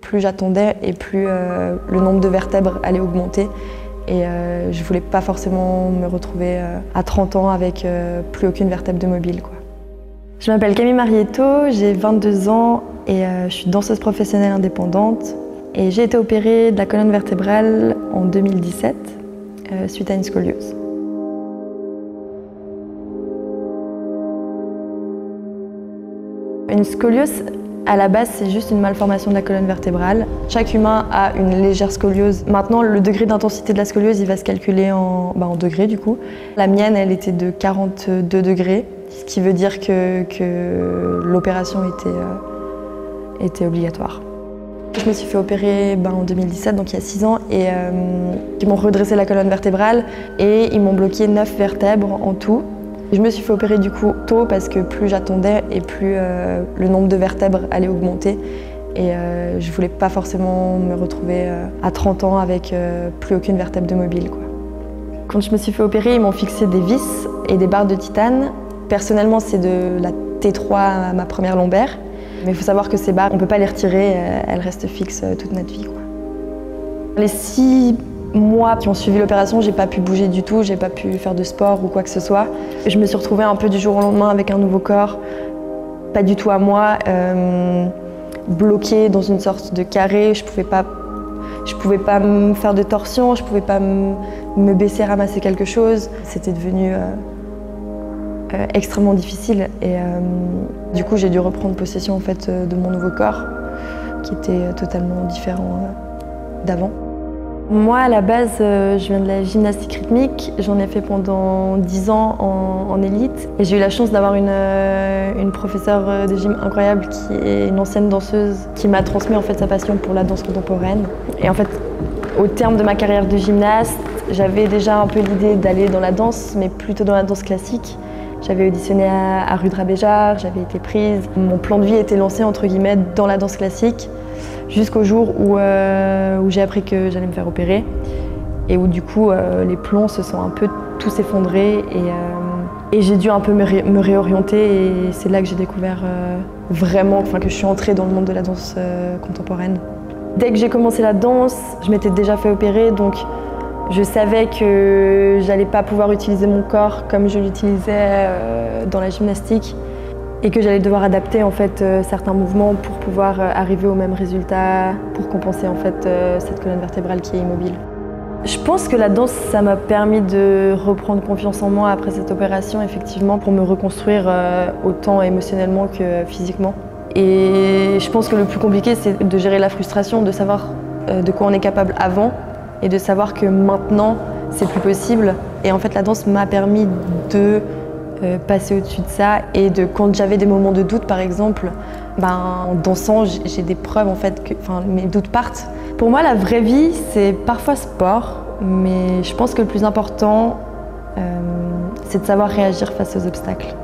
plus j'attendais et plus le nombre de vertèbres allait augmenter. Et je voulais pas forcément me retrouver à 30 ans avec plus aucune vertèbre de mobile, quoi. Je m'appelle Camille Marietto, j'ai 22 ans et je suis danseuse professionnelle indépendante. Et j'ai été opérée de la colonne vertébrale en 2017 suite à une scoliose. Une scoliose, à la base, c'est juste une malformation de la colonne vertébrale. Chaque humain a une légère scoliose. Maintenant, le degré d'intensité de la scoliose, il va se calculer en degrés, du coup. La mienne, elle était de 42 degrés, ce qui veut dire que l'opération était obligatoire. Je me suis fait opérer en 2017, donc il y a 6 ans, et ils m'ont redressé la colonne vertébrale et ils m'ont bloqué 9 vertèbres en tout. Je me suis fait opérer du coup tôt parce que plus j'attendais et plus le nombre de vertèbres allait augmenter. Et je voulais pas forcément me retrouver à 30 ans avec plus aucune vertèbre de mobile, quoi. Quand je me suis fait opérer, ils m'ont fixé des vis et des barres de titane. Personnellement, c'est de la T3 à ma première lombaire. Mais il faut savoir que ces barres, on ne peut pas les retirer, elles restent fixes toute notre vie, quoi. Les 6 mois qui ont suivi l'opération, j'ai pas pu bouger du tout, j'ai pas pu faire de sport ou quoi que ce soit. Je me suis retrouvée un peu du jour au lendemain avec un nouveau corps, pas du tout à moi, bloquée dans une sorte de carré. Je pouvais pas me faire de torsion, je pouvais pas me baisser, ramasser quelque chose. C'était devenu extrêmement difficile et du coup j'ai dû reprendre possession en fait de mon nouveau corps qui était totalement différent d'avant. Moi à la base je viens de la gymnastique rythmique, j'en ai fait pendant 10 ans en élite et j'ai eu la chance d'avoir une professeure de gym incroyable qui est une ancienne danseuse qui m'a transmis en fait sa passion pour la danse contemporaine. Et en fait au terme de ma carrière de gymnaste, j'avais déjà un peu l'idée d'aller dans la danse mais plutôt dans la danse classique. J'avais auditionné à Rue de Rabéjart, j'avais été prise. Mon plan de vie était lancé entre guillemets dans la danse classique jusqu'au jour où j'ai appris que j'allais me faire opérer et où du coup les plombs se sont un peu tous effondrés et j'ai dû un peu me réorienter et c'est là que j'ai découvert vraiment, que je suis entrée dans le monde de la danse contemporaine. Dès que j'ai commencé la danse, je m'étais déjà fait opérer donc je savais que j'allais pas pouvoir utiliser mon corps comme je l'utilisais dans la gymnastique et que j'allais devoir adapter en fait certains mouvements pour pouvoir arriver au même résultat, pour compenser en fait cette colonne vertébrale qui est immobile. Je pense que la danse, ça m'a permis de reprendre confiance en moi après cette opération, effectivement, pour me reconstruire autant émotionnellement que physiquement. Et je pense que le plus compliqué, c'est de gérer la frustration, de savoir de quoi on est capable avant et de savoir que maintenant, c'est plus possible. Et en fait, la danse m'a permis de passer au-dessus de ça et quand j'avais des moments de doute, par exemple, en dansant, j'ai des preuves en fait que mes doutes partent. Pour moi, la vraie vie, c'est parfois sport, mais je pense que le plus important, c'est de savoir réagir face aux obstacles.